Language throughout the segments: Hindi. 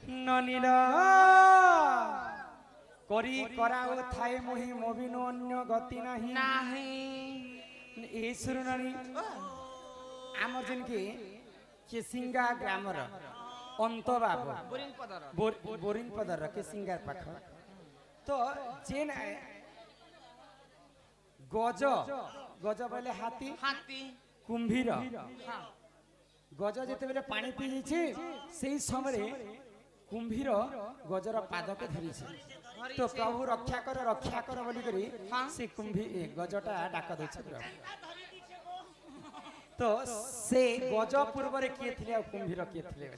ननीला करी कराओ थाए मोहि मोबिनो अन्य गति नाही ए सुरनानी आमर जन के केसिंगा ग्रामर अंत बाबू बोरिंग पदर केसिंगा पाख तो जेन गज गज बोले हाथी कुंभीर गज जिते बेले पानी पी जाइए से समय कुंभीर गजर पाद के धरी तो प्रभु रक्षा कर बोली करी से गजटा डाक दे तो से गज पूर्व रे किए थिले कुंभीर किए थिले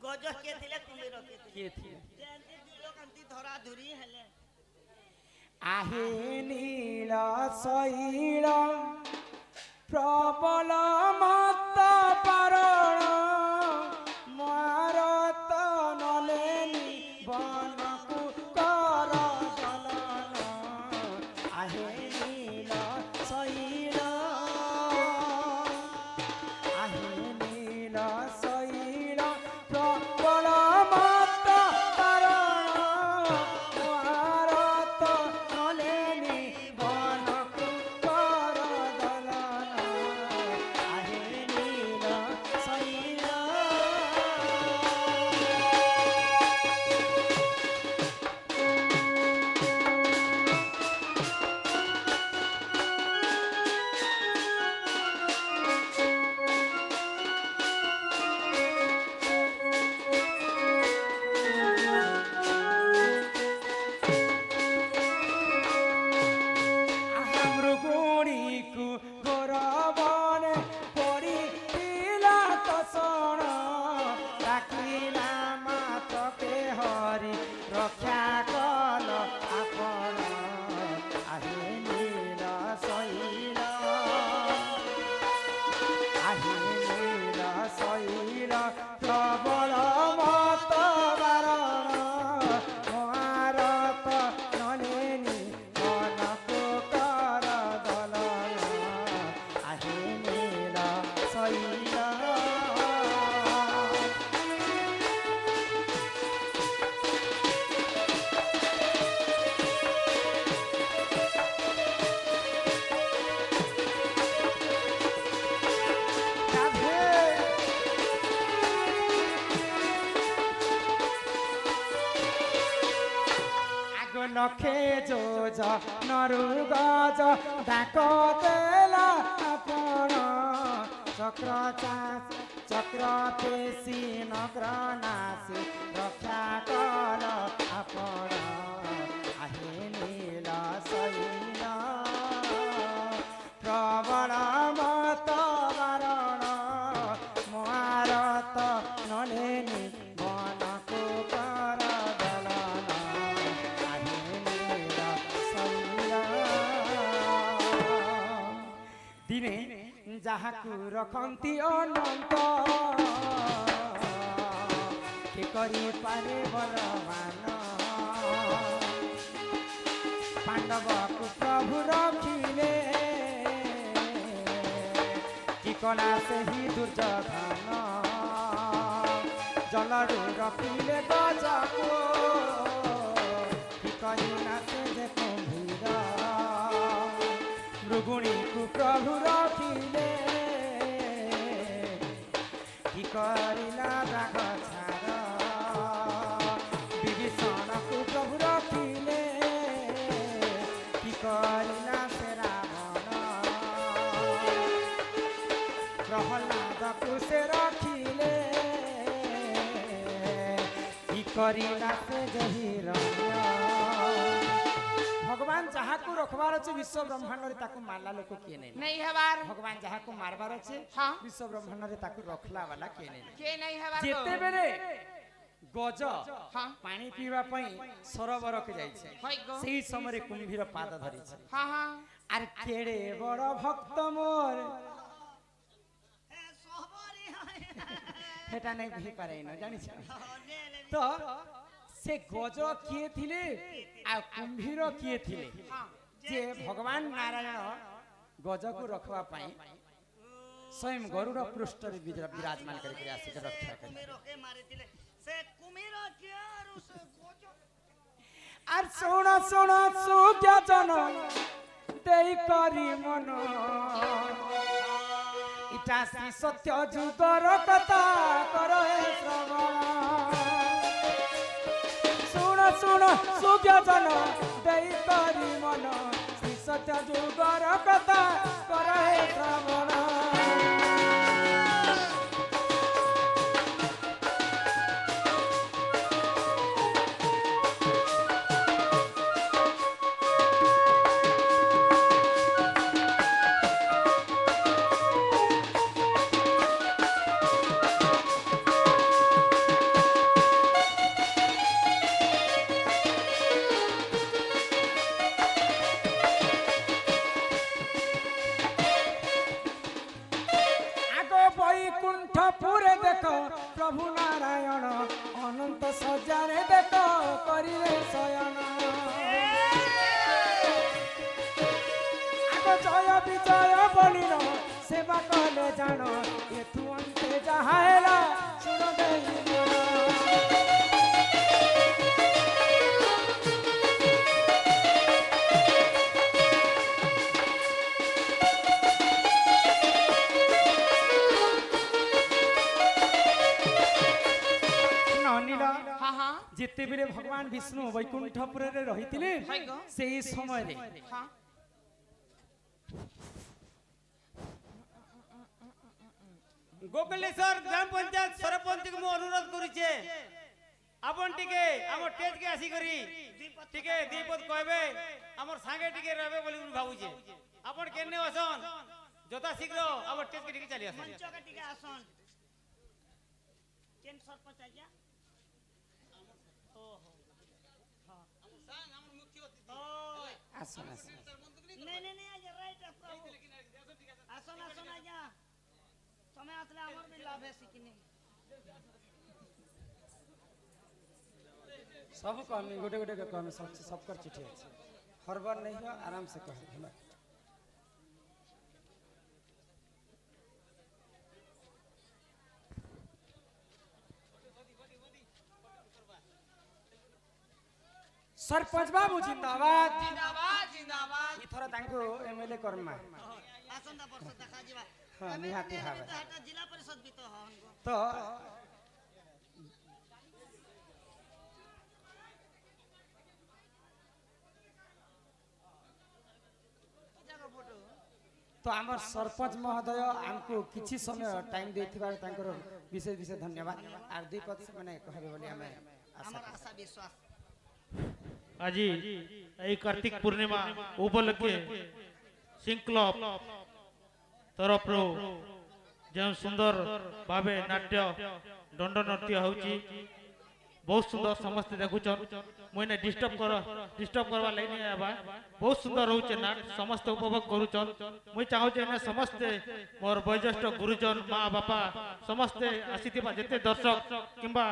गज किए थिले कुंभीर किए थिले धरा धुरी हेले आहे नील शैल प्रबल मत पारण मारत नलेनी बनकु कर जलन आहे नील शैल आहे नील शैल प्रबल मत पारण मारत नलेनी बनकु कर जलन आहे नील शैल मृगुणीकु गौरवने पड़िला तोषण डाकिला मातके हरि रक्षा कल आपण आहे नील शैल आहे नील शैल प्रबल मत बारण मारत नलेनी बनकु कर दलन आहे नील शैल लखे जोज नरु गज डाक देला आपण चक्र पेशी नग्र नासी रक्षा कर आपण आहे नील शैल प्रबल मत बारण मारत नलेनी बनकु कर दलन आहे नील शैल दिने जहाकु रखंती अनंत के करी पारे बलवान पांडव को प्रभु रखिले कि कला से ही दुर्योधन जलरू रखिले गजको कि करी ना से जे कुंभीर मृगुणी को प्रभु रखिले कि करिला राग छाड़ विभीषण को प्रभु रखिले कि करिला से रावण प्रहलाद को से रखिले कि करिला से हिरण्य भगवान जहाँ को रखबार अच्छे विश्व ब्रह्मांड ताकू मारला लोक किए नहीं हबार भगवान जहाँ को मारबार अच्छे हाँ विश्व ब्रह्मांड ताकू रखला वाला किए नहीं हबार जेते बेले गज पानी पीवा पई सरोवर के जाई छे सेही समय कुंभीर पाद धरी छे हां हां आर केड़े बड़ भक्त मोर हेटा नहीं भी पारे न जानि छ तो से गज किए थिले आ कुंभीर किए थिले जे भगवान नारायण गज को रखवा पाई स्वयं गरुड़ पृष्ठ रे विराजमान करके आसी के रक्षा कर कुम्भीर के मारिथिले से कुम्भीर के आरु से गोज आर सोना सोना सुज्ञा जन देई करी मन इटा श्री सत्य जुगर कथा करो हे श्रवण सुन सुन सुज्ञा जन देई करी मन श्री सत्य जुगर कथा करो हे श्रवण वैकुंठपुरे देखो प्रभु नारायण अनंत सजारे देखो करिले शयन आगो जय विजय बलिर सेवा कले जान एथु अंते जहा हेला सुन देई जिते बेले भगवान विष्णु वैकुंठपुर रे रहितिले सेही समय रे गोकलेश्वर ग्राम पंचायत सरपंच को मो अनुरोध करिचे आपन टिके हमर टेज के आसी करी टिके दीपद कहबे हमर संगे टिके रहबे बोली भाबुचे आपन केने असन जता शीघ्र हमर टेज के टिके चली आसन मंच के टिके आसन केन सरपंच आज्ञा आसन आसन नहीं आज्ञा राइट प्रभु आसन आसन आज्ञा समय आतले हमर भी लाभ है सिकिनी सब कमी गोटे गोटे के कमी सब कर चिट्ठी है हरबर नहीं हो आराम से कह होला सरपंच बाबू जिंदाबाद जिंदाबाद जिंदाबाद इथर तांको एमएलए कर्मा आसंदा वर्ष देखा जीवा हां निहाती हावे जिला परिषद भी तो हन तो तो आमर सरपंच महोदय हमको किछि समय टाइम देथिबार तांकर विशेष विशेष धन्यवाद आर दुई पद से माने कहबे बोली हमें हमर आशा विश्वास आज यही कार्तिक पूर्णिमा उपलक्षे सिंह क्लब तरफ जो सुंदर भावे नाट्य दंड नृत्य होची बहुत सुंदर समस्त देखुचन मुझे डिस्टर्ब करवा लगे नहीं आबा बहुत सुंदर होचे नाट समस्त उपभोग करूचन मुझे चाहूचे ने समस्ते मोर वयोज्येष्ठ गुरुजन माँ बापा समस्ते आसीथिबा जेते दर्शक किंबा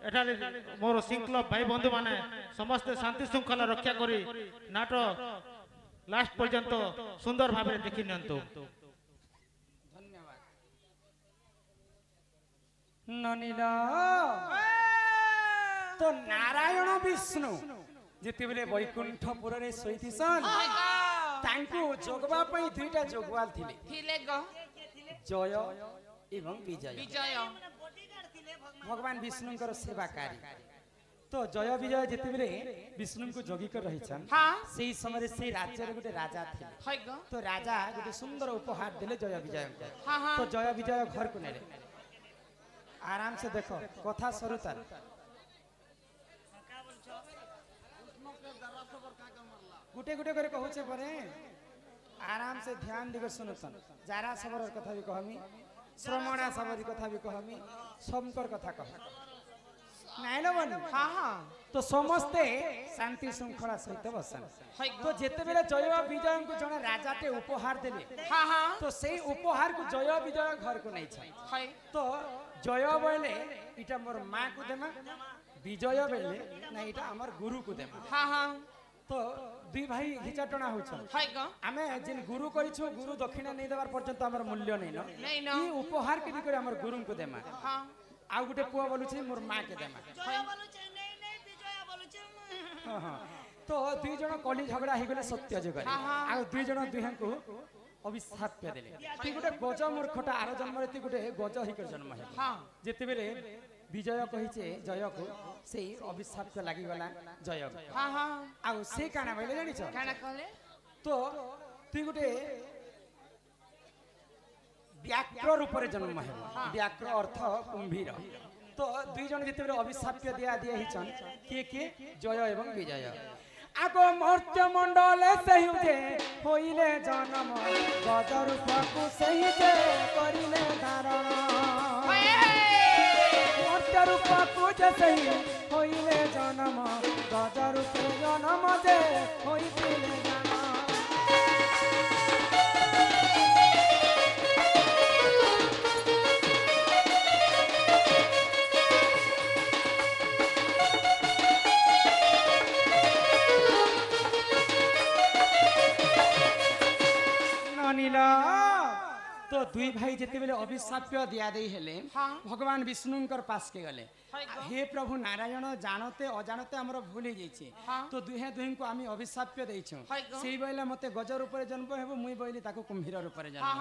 एठारे मोर सिंह क्लब भाई बंधु माने समस्ते शांति श्रृंखला रक्षा करी नाट लास्ट पर्यंत सुंदर भावे देखि नियंतु धन्यवाद ननिला तो नारायण विष्णु जिते बेले वैकुंठपुर रे सोइथिसन तांको जोगबा पई दुईटा जोगवाल थिले जय एवं विजय भगवान विष्णुकर सेवाकारी तो जय विजय जिते बेले विष्णु को जोगी कर रहिछन सेही समय से राज्य रे गोटे राजा थिले तो राजा गोटे सुंदर उपहार दिले जय विजय तो जय विजय घर को नेले आराम से देखो कथा सरुतार गुटे गुटे करे कहूचे परे आराम से ध्यान दिगो सुनतन जारा सबर कथा भी कहमी श्रमणा सबर कथा भी कहमी समकर कथा कह नाइलो बन तो समस्ते शांति श्रृंखला सहित बसन तो जेते बेले जय विजय को जने राजाते उपहार देले तो सेही उपहार को जय विजय घर को नहीं छै तो जय बेले इटा मोर मां को देमा विजय बेले ना इटा हमर गुरु को देमा तो दुई भाई घिचाटना होछन हाय ग आमे जिन गुरु करिछु गुरु दक्षिणा नै देबार पर्यंत हमर मूल्य नै न नहीं न ई उपहार के भी करे हमर गुरु को देमा हां आ गुटे पुआ बोलुछि मोर मां के देमा जय बोलुचे नहीं नहीं विजय बोलुचे हां हां तो दुई जण कली झगड़ा ही गले सत्य जगरे आ दुई जण दुहे को अभिशाप पे देले ती गुटे गज मूर्खटा आरो जन्म रे ती गुटे गज ही कर जन्म है हां जेते बेले विजय कहिचे जय को से अभिशाप के लागि गला जय हां हां आ से काना भइले जानि छ काना कहले तो ती गुटे व्याक्र रूप रे जन्म है व्याक्र अर्थ कुंभीर तो दुई जन जेते बेले अभिशाप के दिया दिया ही छन के जय एवं विजय आगो मर्त्य मंडल सही जे होइले जन्म गज रूप को सही जे करिले धारण मर्त्य रूप को जे सही होइले जन्म गज रूप जन्म जे होइले जन्म नीला तो दुई भाई जेते बेले अभिशाप्य दिया दे हेले भगवान विष्णुंकर पास के गले हे प्रभु नारायण जानते अजानते हमर भूल ही जाइछे तो दुहे दुहिं को आमी अभिशाप्य देइछो सेई बेले मते गज रूप रे जन्म हेबो मुई बइली ताको कुंभीर रूप रे जन्म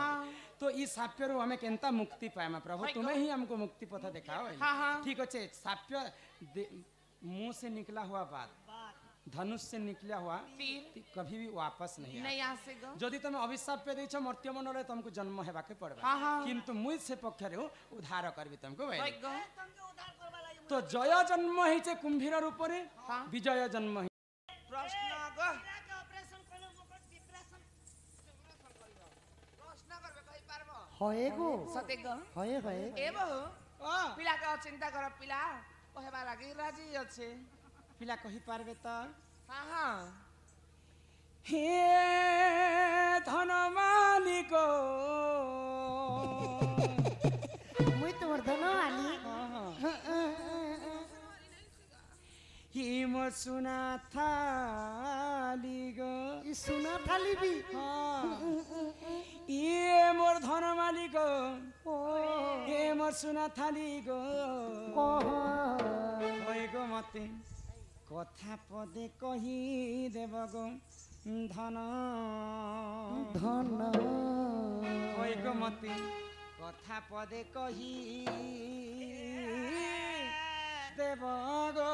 तो ई साप्य रो हमें केनता मुक्ति पाएमा प्रभु तुम्हें ही हमको मुक्ति पथ दिखाओ ठीक अच्छे साप्य मुंह से निकला हुआ बात धनुष से निकला हुआ तीर कभी भी वापस नहीं नहीं आ से ग जदि तुम अभिशाप पे देछ मर्त्य मंडल तुमको जन्म हेबा के पड़बा किंतु मुई से पक्ष रे उद्धार करबी तुमको हाय भाई ग तुमके उद्धार करबा लागि तो जय जन्म हिचे कुंभीर रूप रे विजय जन्म हि प्रश्न ग के ऑपरेशन करलो मकर डिप्रेशन प्रश्न करबे कहि पारबो हए गो सते ग हए हए ए बहु पिला का चिंता कर पिला कहबा लागि राजी अछि पिला कहि पारबे त हां हां हे धन मालिक मुई तोर धनो आली हिम सुना थाली गो ई सुना थाली भी ये मोर धन मालिक हे मोर सुना थाली गो होय गो मते कथा पदे कही देव गो धन धन होय गो मते कथा पदे कही देव गो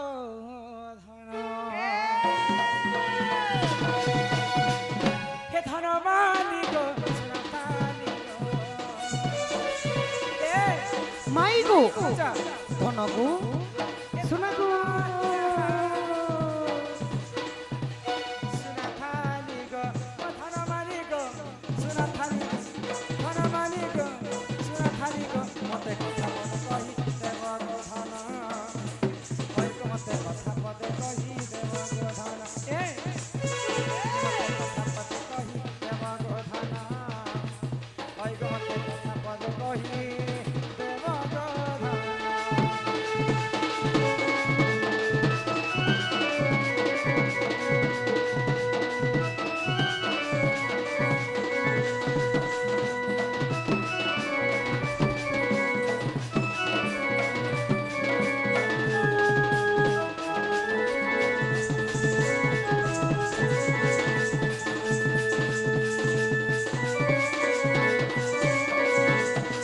धन हे धन मालिक सुना थाली गो माई गो जा धन गो सुना गो सुना थाली गो धन मालिक सुना थाली धन मालिक सुना थाली गो मते कथा पद कही देव गो धन होय गो मते कथा पद कही देव गो धन ए मते कथा पद कही देव गो धन होय गो मते कथा पद कही देव गो धन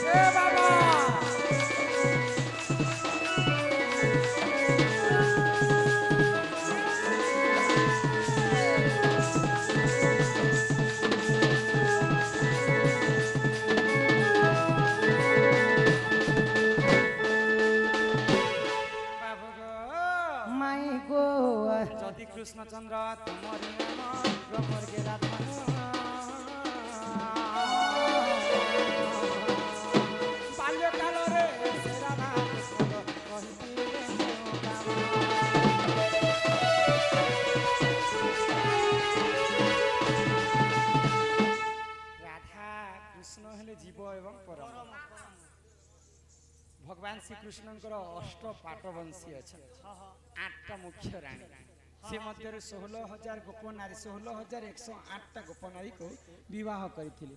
ए बाबा बाबू गो माई गो যদি কৃষ্ণচন্দ্র তোমার নাম ব্রহ্মর গেলা ধন বাল্যকালরে সেরা না কৃষ্ণ কহিলে মো কাম। রাধা কৃষ্ণ হলে জীব এবং পরম ভগবান শ্রীকৃষ্ণଙ୍କର ଅଷ୍ଟ ପାଟବଂଶୀ ଅଛି 8ଟା ମୁଖ୍ୟ ରାଣୀ से मध्य 16,000 गोप नारी 16,108 गोप नारी को विवाह करथिले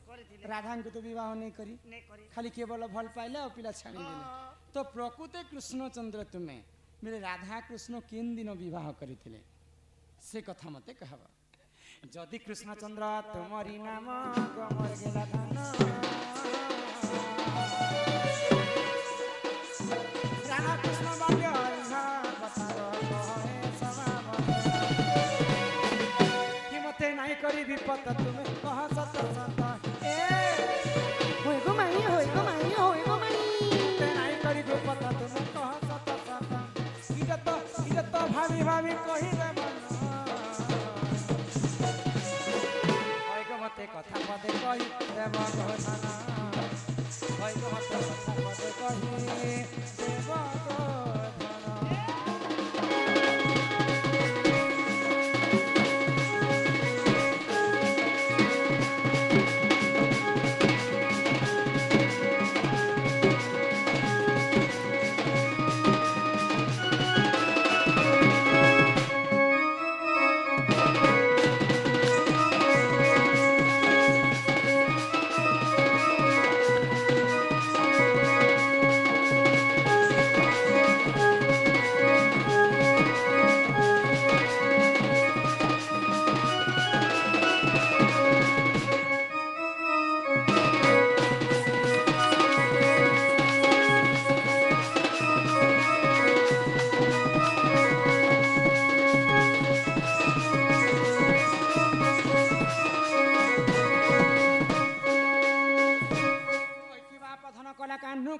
राधा को तो विवाह नहीं करी खाली केवल भल पाइले और पिला छाड़ी देले तो प्रकृत कृष्णचंद्र तुम्हें मेरे राधा कृष्ण किन दिन विवाह करथिले से कथा मते कहबा जदि कृष्णचंद्र तुमरी नाम गमर गेला धन राधा कृष्ण भाग्य कि मते नहीं करी विपत तुम्हें कह सत सत ए होय गो माई होय गो माई होय गो माई मते नहीं करी विपत तुम्हें कह सत सत इजत भाभी भाभी कहि दे मन होय गो मते कथा पदे कहि देव घोषणा होय गो मते कथा पदे कहि देव घोषणा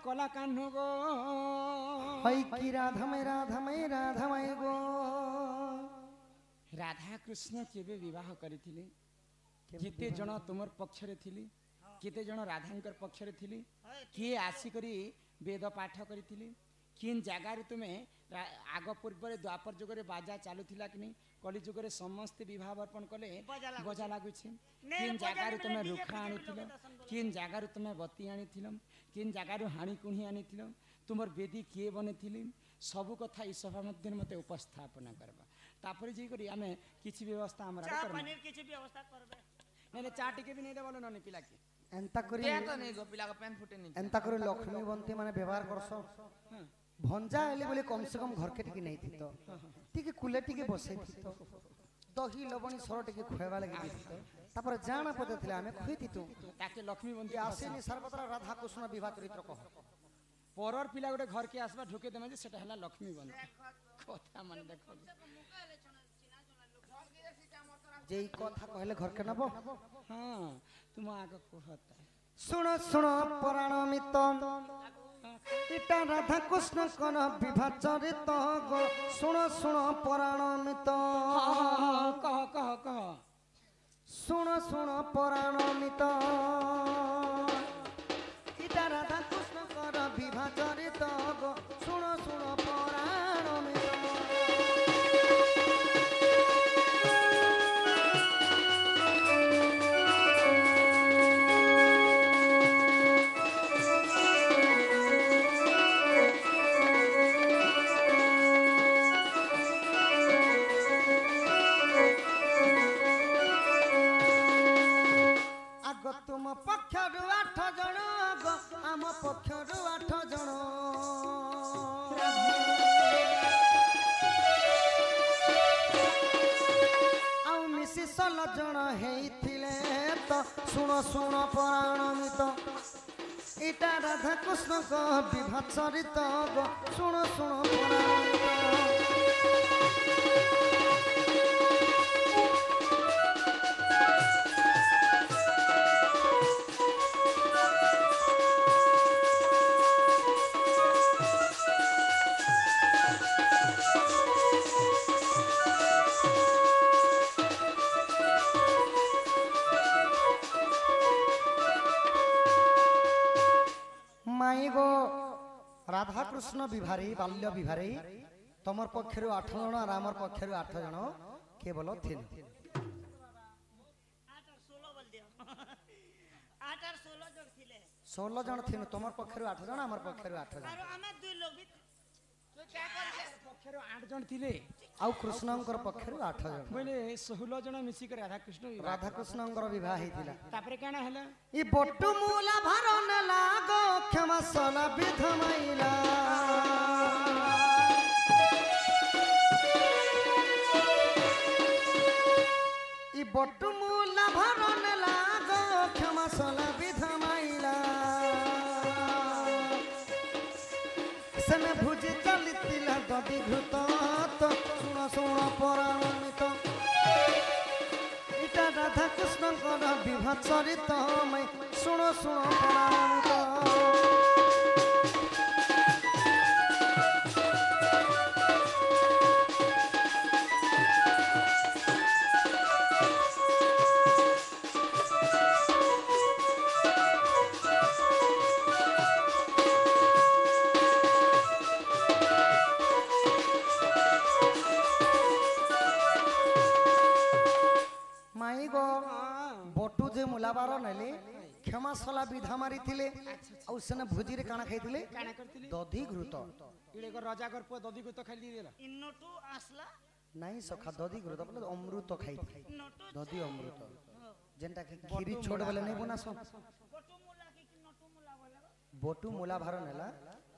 कला कान्हू गो होय की राधा मैं गो राधा कृष्ण केबे विवाह करिथिले केते जण तुमर पक्ष रे थिली केते जण राधांकर पक्ष रे थिली किए आसी करी वेद पाठ करिथिली किन जगह रे तुमे आग पूर्व रे द्वापर जुग रे बाजा चालुथिला कि नहीं कली जुग रे समस्त विवाह अर्पण कले बजा लागुछि किन जगह रे तुमे रुखा आनिथिलो किन जगह रे तुमे बत्ती आनिथिलो किन जगह रे हाणी कुणी आनिथिलो तुमर वेदी किए बनेथिली सब कथा ई सभा मध्य मते उपस्थापना करबा तापर जे करी हमें किछि व्यवस्था हमरा चा करबा पनीर किछि व्यवस्था करबे नहीं चा टिके भी नहीं देबलो ननी पिला के एंता करी दे तो नहीं गो पिला का पेन फुटे नहीं एंता करी लक्ष्मी बंती माने व्यवहार करसो भंजा आली बोले कम से कम घर के टिके नहीं थी तो टिके कुले टिके बसे थी तो दही लवणी सर टिके खुएबा लगे थी तो तापर जाना पते थिला हमें खुई थी तो ताके लक्ष्मी बंती आसेनी सर्वत्र राधा कृष्ण विवाह चरित्र कह परर पिला गोटे घर के आसबा ढुके देमे जे सेटा हला लक्ष्मी बंती कथा मन देखो जेई कथा कहले घर के नबो हां तुम आगे कहता सुनो सुनो पुराण मित इटा राधा कृष्ण कन विवाह चरित गो सुनो सुनो पुराण मित कह सुनो सुनो पुराण मित इटा राधा कृष्ण कर विवाह चरित गो सुनो सुनो पुराण मित तुम पक्षरु 8 जन आम पक्षरु 8 जन आउ मिसी 16 जन हेइथिले तो सुनो सुनो पुराण मित इटा राधा कृष्ण को विवाह चरित गो सुनो सुनो पुराण मित राधा कृष्ण विभारी बाल्य विभारी तमर पक्षरु 8 जन और आमर पक्षरु 8 जन केवल थिन 8 और 16 बोल दियो 8 और 16 जन थिले 16 जन थिन तमर पक्षरु 8 जन आमर पक्षरु 8 जन आरो हमें 2 लोग भी तो क्या कर पक्षर 8 जन थिले आउ कृष्णंकर पक्षर 8 जन बोले 16 जन मिसी कर राधा कृष्ण राधा कृष्णंकर विवाह हेतिला तापरे काना हला ई बटु मूला भरन लागो क्षमा सला विधमैला ई बटु मूला भरन लागो क्षमा सला विधमैला सने भुजी चलितिला ददी घृत तो सुन सुन परामित इटा राधा कृष्ण कर विवाह चरित मैं सुन सुन परामित बटू जे मुलाबार नेले क्षमासला विधा मारी थिले और सने भोजी रे काना खाइथिले काना करथिले दधी घृत इले को राजा घर पर ददी को तो खाली देला इन्नोटू आसला नहीं सखा दधी घृत मतलब अमृत खाइथि नोटू दधी अमृत जेंटा के खीरी छोड़ वाले नहीं बनासो बटू मुला की नोटू मुला बोला बटू मुला भार नेला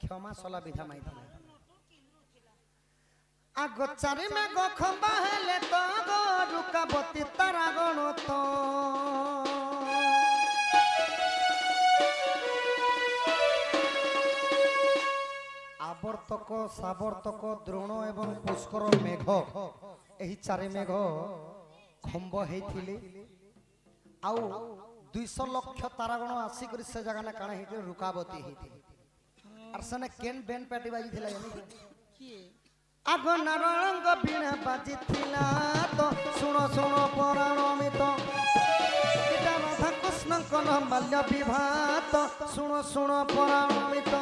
क्षमासला विधा माइथिले नोटू किलो थिला आगो चारि में गो खंबा हेले तो गो रुकाबती तारा गण तो आवर्तक सावर्तक द्रोण एवं पुष्कर मेघ एही चारि मेघ खंब हेथिले आउ 200 लाख तारागण आसी करी से जगह ना काना हेथिले रुकाबती हेथिले आर सने केन बेन पेटी बाजी थिला यानी किए आगो नारंग बीणा बाजी थिला तो सुनो सुनो पराणमित इटा राधा कृष्ण कन बाल्य विवाह तो सुनो सुनो पराणमित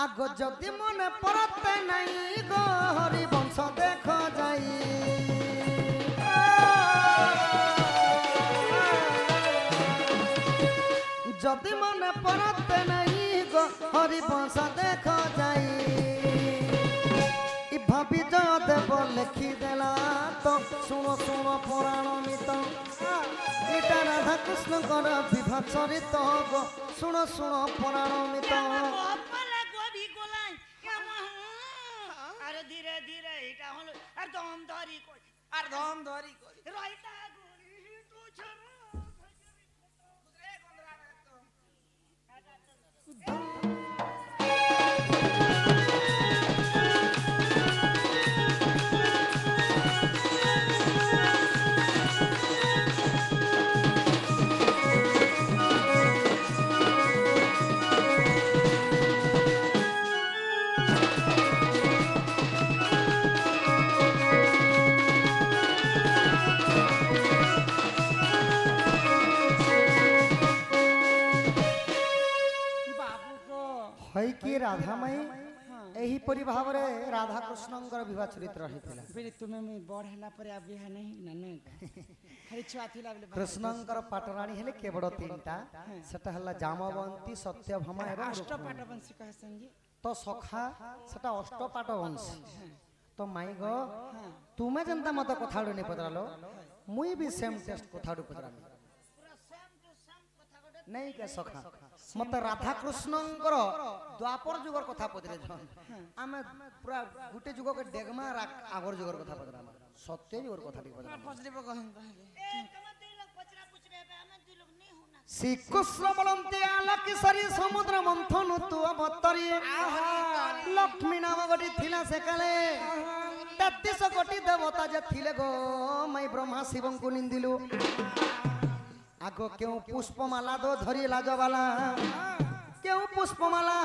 आगो जदि मने परते नहीं गो हरि वंश देख जाई जदि मने परते नहीं गो हरि वंश देख जाई इ भाभी जय देव लिखि देला तो सुनो सुनो पुराणमित इटा राधा कृष्ण कर विवाह चरित गो सुनो सुनो पुराणमित अरे धीरे धीरे इटा हलो अरे दम धरी कोई আর ধম ধরি করি राइता गोरी तू छरो রে গন্ডরা তো हई कि राधा माई एही परि भाव रे राधा कृष्णंकर विवाह चरित्र रहिथिला बेले तुम्हें मैं बड़ हला पर अब बिहा नहीं नने खाली छुआ थिला बेले कृष्णंकर पाटराणी हेले केवड़ तीनटा सेटा हला जामवंती सत्यभामा एवं अष्ट रुक्मिणी। पाट बंसी कह संजी तो सखा सेटा अष्टपाट वंश तो माई गो तुमे जनता मत कथाडु नै पदरालो मुई भी सेम टेस्ट कथाडु पदरामी पूरा सेम टू सेम कथा गोटे नहीं के सखा मत राधा कृष्णंकर द्वापर जुगर कथा पदरे छन आमे पूरा गुटे जुग के डेगमा आगर जुगर कथा पदरामा सत्य जुगर कथा टी पदरामा पछली कहन कहले ए तुम दुई लोग पचरा पुछ रहे बे हमें दुई लोग नहीं होना श्रीकृष्ण बलंती आलकी सरी समुद्र मंथन तु अवतरी लक्ष्मी नाम गोटी थिला से काले 33 कोटी देवता जे थिले गो मई ब्रह्मा शिवं को निंदिलु आ আগ কেউ পুষ্পমালা দো ধরি লাজবালা কেউ পুষ্পমালা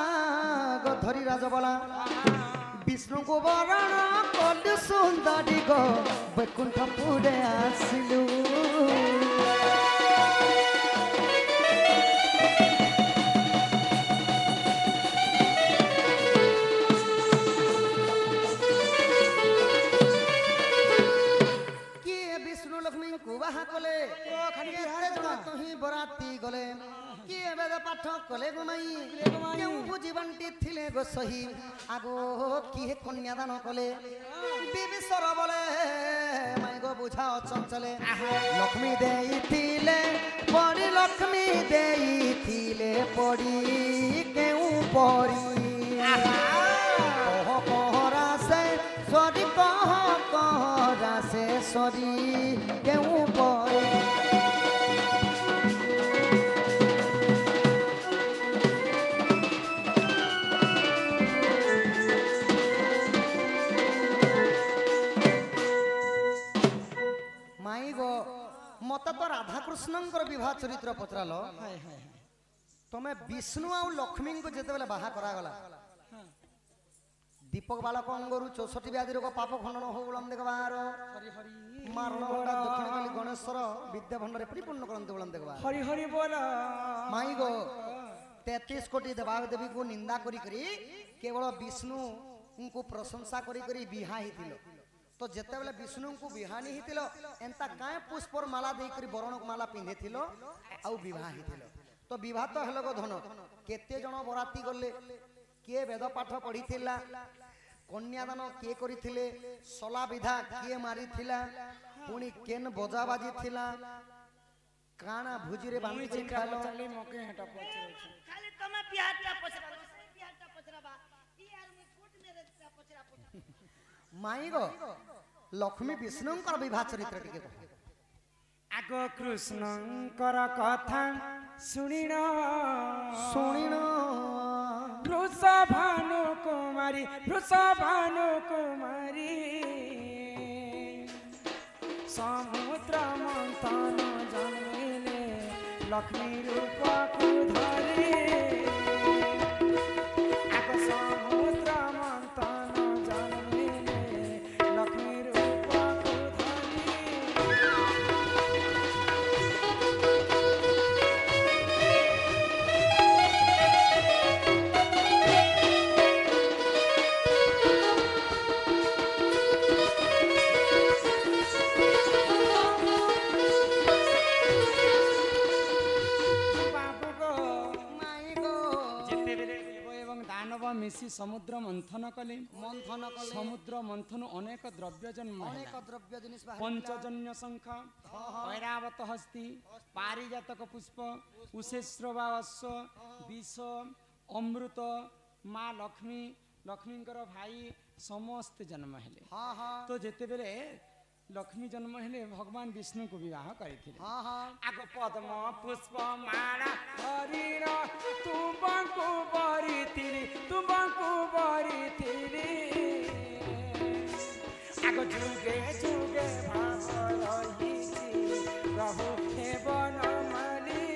গো ধরি রাজবালা বিষ্ণুকে বরণ কলু সুন্দরী গো বৈকুণ্ঠপুরে আসিলু বাহা কলে তুহি বরাতি গলে কিଏ বেদ পাঠ কলে গোমাই কেউ বুঝি বান্টি থিলে গো সহি আগো কিଏ কন্যাদান কলে বিবিসর বলে মাই গো বুঝাও চঞ্চলে লক্ষ্মী দেইথিলে পড়ি লক্ষ্মী দেইথিলে পড়ি কেউ পড়ি কহ কহরা সে সরি কহ কহরা সে সরি কেউ পড়ি মতে তো রাধাকৃষ্ণঙ্কর বিবাহ চরিত্র পচরাল তুমি বিষ্ণু আউ লক্ষ্মী যেতবে বাহা করাগলা দীপক বালক অঙ্গরু 64 ব্যাধি রোগ পাপ খণ্ডন হৌলম দেখবার মারণ ভণ্ডা দক্ষিণকালী গণেশ্বর বিদ্যা ভণ্ডারে পরিপূর্ণ করতে বলম দেখবার হরি হরি বল মাই গো 33 কোটি দেবাগ দেবী को निंदा करी करी केवल विष्णु उनको प्रशंसा करी करी बिहा हितिलो तो जेते बेले विष्णु को बिहानी हितिलो एंता काय पुष्पर माला देई करी बरणक माला पिंधे थिलो आउ विवाह हितिलो तो विवाह तो हेलो गो धन केते जण बराती गले के वेद पाठ पढ़ी थिला कन्यादान के करी थिले सला विधा के मारी थिला पुनी केन बजा बाजी थिला काना भुजी रे बांधी के खालो चले मके हटा पचरे खाली तमे बिहारटा पचरा से बिहारटा पचराबा ई यार मु फुट मेरे पचरा पचरा माई गो लक्ष्मी विष्णुंकर विवाह चरित्र टिके कह आग कृष्णंकर कथा सुनिण सुनिण वृषभानु कुमारी समुद्र मंथन जन्मिले लक्ष्मी रूप को धरी आग समुद्र मंथन जन्मिले लक्ष्मी रूप को धरी मिसी समुद्र मंथन कले समुद्र मंथन अनेक द्रव्य जन्म अनेक द्रव्य जिनिस पंचजन्य शंख ऐरावत हस्ती पारिजातक पुष्प उषेश्रवा अश्व विष अमृत माँ लक्ष्मी लक्ष्मींकर भाई समस्त जन्म हेले तो जेते बेले लक्ष्मी जन्म हेले भगवान विष्णु को विवाह करथिले आग पद्म पुष्प माला हरिण तुमको बरिथिली आग जुगे जुगे भाव रहिछि प्रभु हेवन माली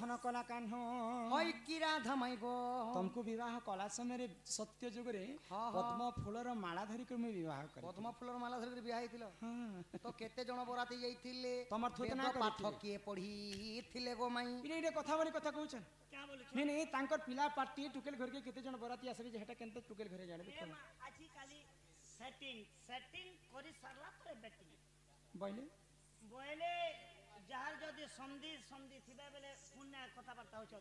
धन कला कान्ह होय की राधा माई गो तुमको विवाह कला समय सत्य जुग रे पद्म फूलर माला धरि के मैं विवाह कर पद्म फूलर माला धरि के विवाह हितिलो तो केते जण बराती जाईथिले तमर थोतना पाठ के पढ़ी थिले गो माई इने कथा बोली कथा कहउछन क्या बोलु नहीं तांकर पिला पार्टी टुकेल घर के केते जण बराती आसे जे हेटा केनते टुकेल घरे जाने आजी काली सेटिंग करी सारला तो बेटी बोले जहार जदि समधी थिबे बेले फोन ना कथा बार्ता होछ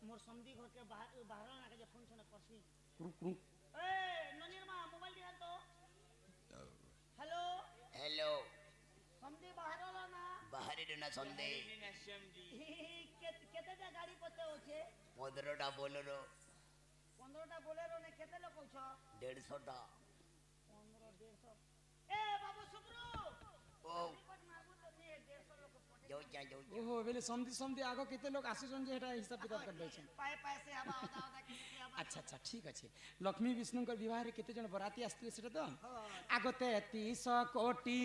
मोर समधी घर के बाहर ना के फोन छने करसी ए ननीर मा मोबाइल दिहाल तो हेलो समधी बाहर ला ना बाहर ना समधी केते जा गाड़ी पते होछे 15टा बोलेरो ने केते लोग होछ 150टा 15 150 ए बाबू सुब्रू ओहो बेले समधी समधी आगो केते लोग आसुछन जे एटा हिसाब किताब कर दै छन पाए पाए से हवा होता होता किसी हवा अच्छा अच्छा ठीक अछि लक्ष्मी विष्णु कर विवाह रे केते जन बराती आस्ते सेटा तो आगो 33 कोटी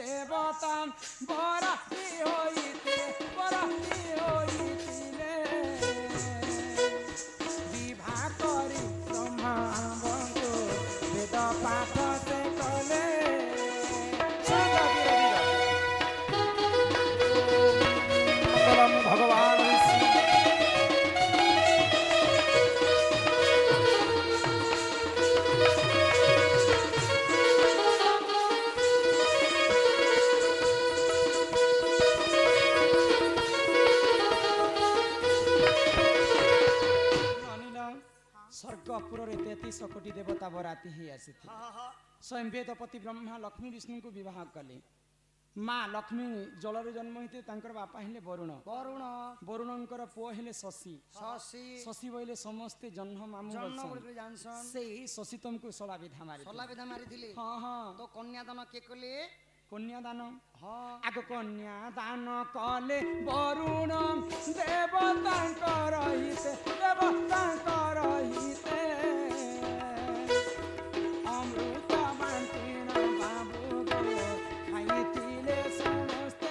देवता बराती होइते विवाह करी ब्रह्मा बंगो वेद पाठ से कले भगवान स्वर्गपुर 33 कोटी देवता बराती ही आसी स्वयं वेदपति ब्रह्मा लक्ष्मी विष्णु को विवाह कले माँ लक्ष्मी जलर जन्म होते तांकर बापा हेले वरुण वरुण वरुणंकर पुओ हेले शशि शशि शशि बोले समस्ते जन्म मामू जन्म बलसन बोले जानसन सेही शशि तुमको सोला विधा मारी सोला विधा मारी थिले हाँ हाँ तो कन्यादान के कले कन्यादान हाँ आगो कन्यादान कले वरुण देवतांकर हिते अमृत बांटिन बाबू गो खाइथिले समस्ते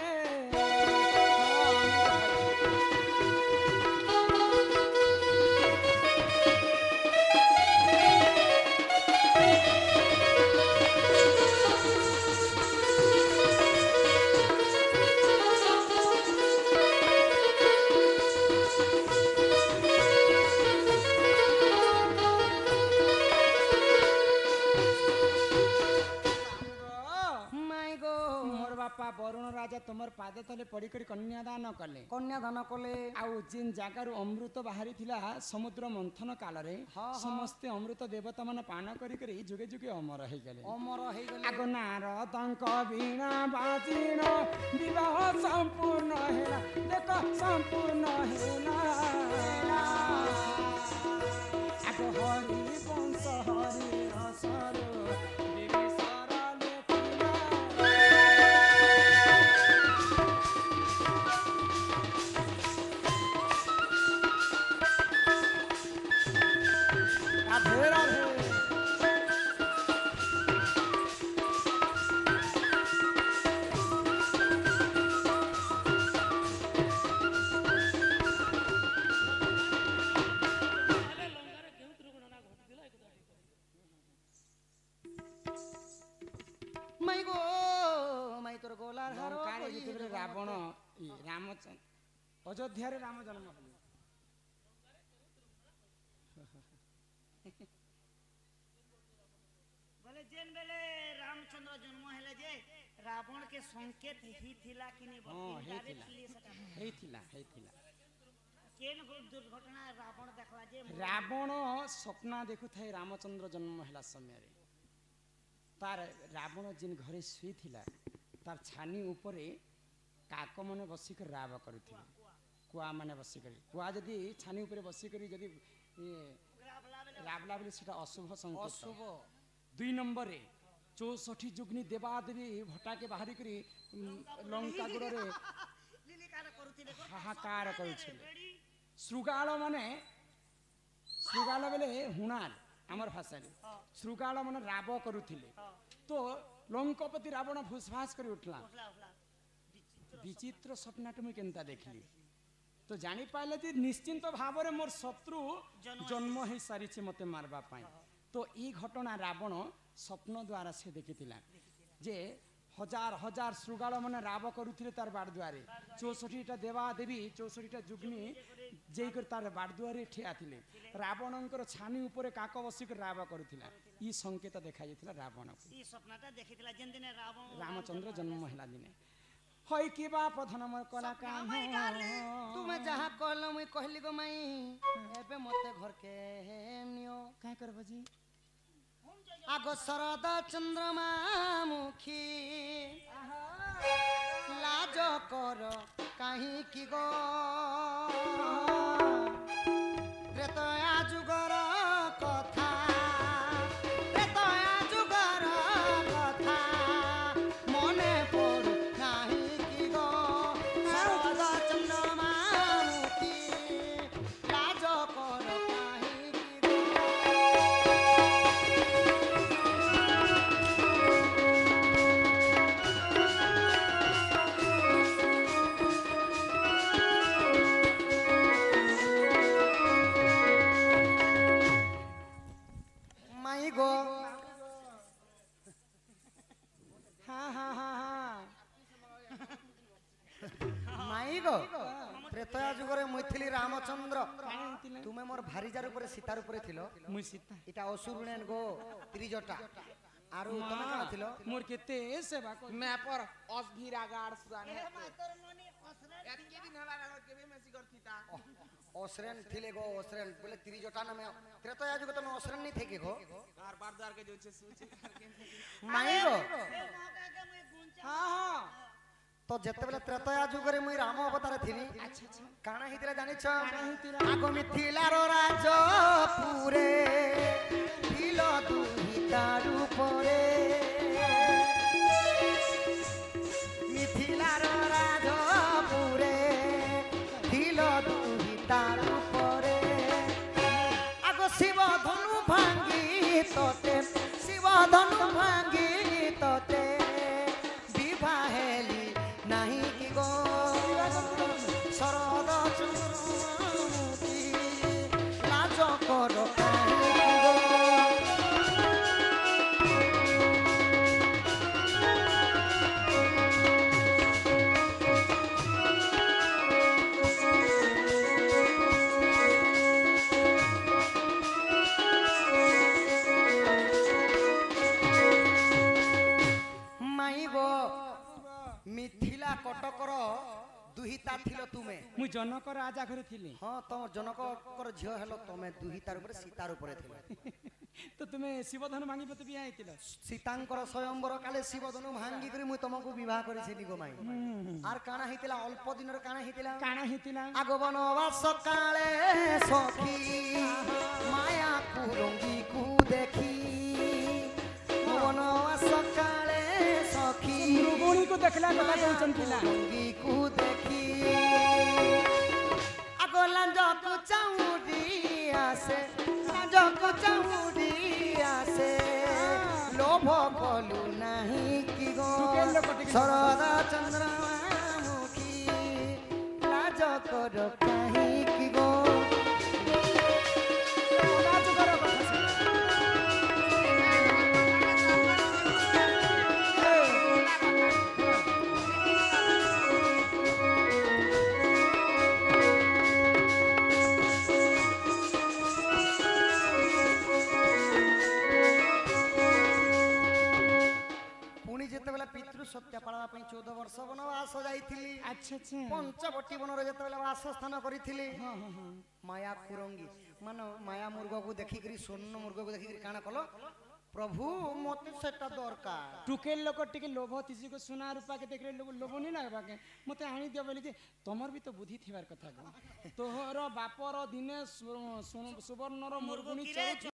वरुण राजा तुमर पाद तले पड़ी कर कन्यादान कले कन्यादान कले आउ जिन जगार अमृत बाहरी थिला समुद्र मंथन काल रे समस्त अमृत देवता मन पान करी करी जुगे जुगे अमर हे गले आगो नारदंक वीणा बाजिन विवाह संपूर्ण हेला देखो संपूर्ण हेला आगो हरि वंश हरि रसरो रावण रामचंद्र अयोध्या रे राम जन्म बोले जेन बेले रामचंद्र जन्म हेले जे रावण के संकेत ही थिला कि नहीं केन दुर्घटना रावण देखला जे रावण सपना देखु थाए रामचंद्र जन्म हेला समय रे तार रावण जिन घरे सुई थिला तार छानी ऊपरे काक मने बसी कर राव करुथिले कुआ माने बसी कर कुआ जदी छानी ऊपरे बसी कर जदी रावला बेले सेटा अशुभ संकेत अशुभ 2 नंबर रे 64 जुग्नी देवादेवी भटा के बाहरी करी लंका गुड़ रे हाहाकार करुथिले श्रुगाल माने श्रुगाल बेले हुनार हमर भाषा रे श्रुगाल माने राव करुथिले तो लंकापति रावण फुसफास कर उठला विचित्र स्वप्न तुम केनता देखली तो जानी पाइले जे निश्चिंत भाव रे मोर शत्रु जन्म हे सारी छे मते मारबा पाई तो ई घटना रावण स्वप्न द्वारा से देखितिला जे हजार हजार श्रुगाल माने राव करुथिले तार बाड़ द्वारे 64 टा देवा देवी 64 टा जुग्नी जेई कर तार बाड़ द्वारे ठिया थिले रावणंकर छानी ऊपर काक बसी कर राव करुथिला ई संकेत देखा जायतिला रावण ई स्वप्नटा देखितिला जेन दिन रामचंद्र जन्म होला दिने होई की बा प्रधान मोर कला काम तुमे जहा कहल मैं कहली गो माई एबे मते घर के नियो काय करबो जी आगो शरद चंद्रमा मुखी लाज कर कहीं की गो त्रेतया जुगर कथा त्रेतया जुगर कथा मने पड़ नहीं की गो शरद गो त्रेतया जुगरे मुइथिली रामचंद्र तुमे मोर भारीजार ऊपर सीतार ऊपर थिलो मुई सीता इटा असुरुणेन गो त्रिजटा आरु तमे का थिलो मोर केते सेवा कर मैं पर असभीरा गाड़ सुआने तोर ननी असरे एतके दिन हला ना केबे मेसी करथिता असरेन थिले गो असरेन बोले त्रिजटा नामे त्रेतया जुग तमे असरेन नहीं थे के गो आर बार दार के जो छे सूची करके माई गो मौका के मैं गुंचा हां हां तो जेते बेले त्रेतया जुगरे मुई राम अवतार थिनी अच्छा अच्छा काना हितले जानि छ काना हितिला? आगो मिथिलार राज पुरे थिलो दुहितार उपरे मिथिलार राज पुरे थिलो दुहितार उपरे आगो शिव धनु भांगी तोते शिव धनु भांगी तोते विवाहेली नहीं कि गो शरद चंद्रमुखी लाज करो काहे गो माई गो मिथिला कटकर दुहिता थिलो तुमे मुई जनक राजा घरे थिली हाँ तुम जनकर झियो हेलो तमे दुहितार ऊपर सीतार ऊपर थिलो तो तुमे शिवधन मांगी पते बिया आइतिलो सीतांकर स्वयंवर काले शिवधनु भांगी करी मुई तुमको विवाह करिछि निगो माई आर काना हितिला अल्प दिनर काना हितिला काना हितिला आगो बनवास काले सखी माया कुरंगी कु देखी बनवास काले सखी मृगुणी को देखला कथा कहचन पिला कुरंगी कु देखी आगो लांजको चाउडी आसे लांजको चाउडी आसे लोभ कलु नाही कि गो शरद चंद्रमुखी लाज कर काहे कि गो लाज करो कथा से पुणी जेतेबेला पितृ सत्या पाळवा पई 14 वर्ष वनवास जाईथिली अच्छा अच्छा पंचवटी वनरे जेतेबेला वास स्थान करिथिली माया कुरंगी मानो माया मुर्ग को देखि करी स्वर्ण मुर्ग को देखि करी काना कलो प्रभु मते सेटा दरकार टुकेल लोक टिके लोभ तिसी को सुना रूपा के देखरे लोग लोभ नहीं लागबा के मते आनी दियो बोली जे तमर भी तो बुद्धि थिबार कथा गो तोहर बापर दिने सुवर्णर मुर्गुनी चरुछु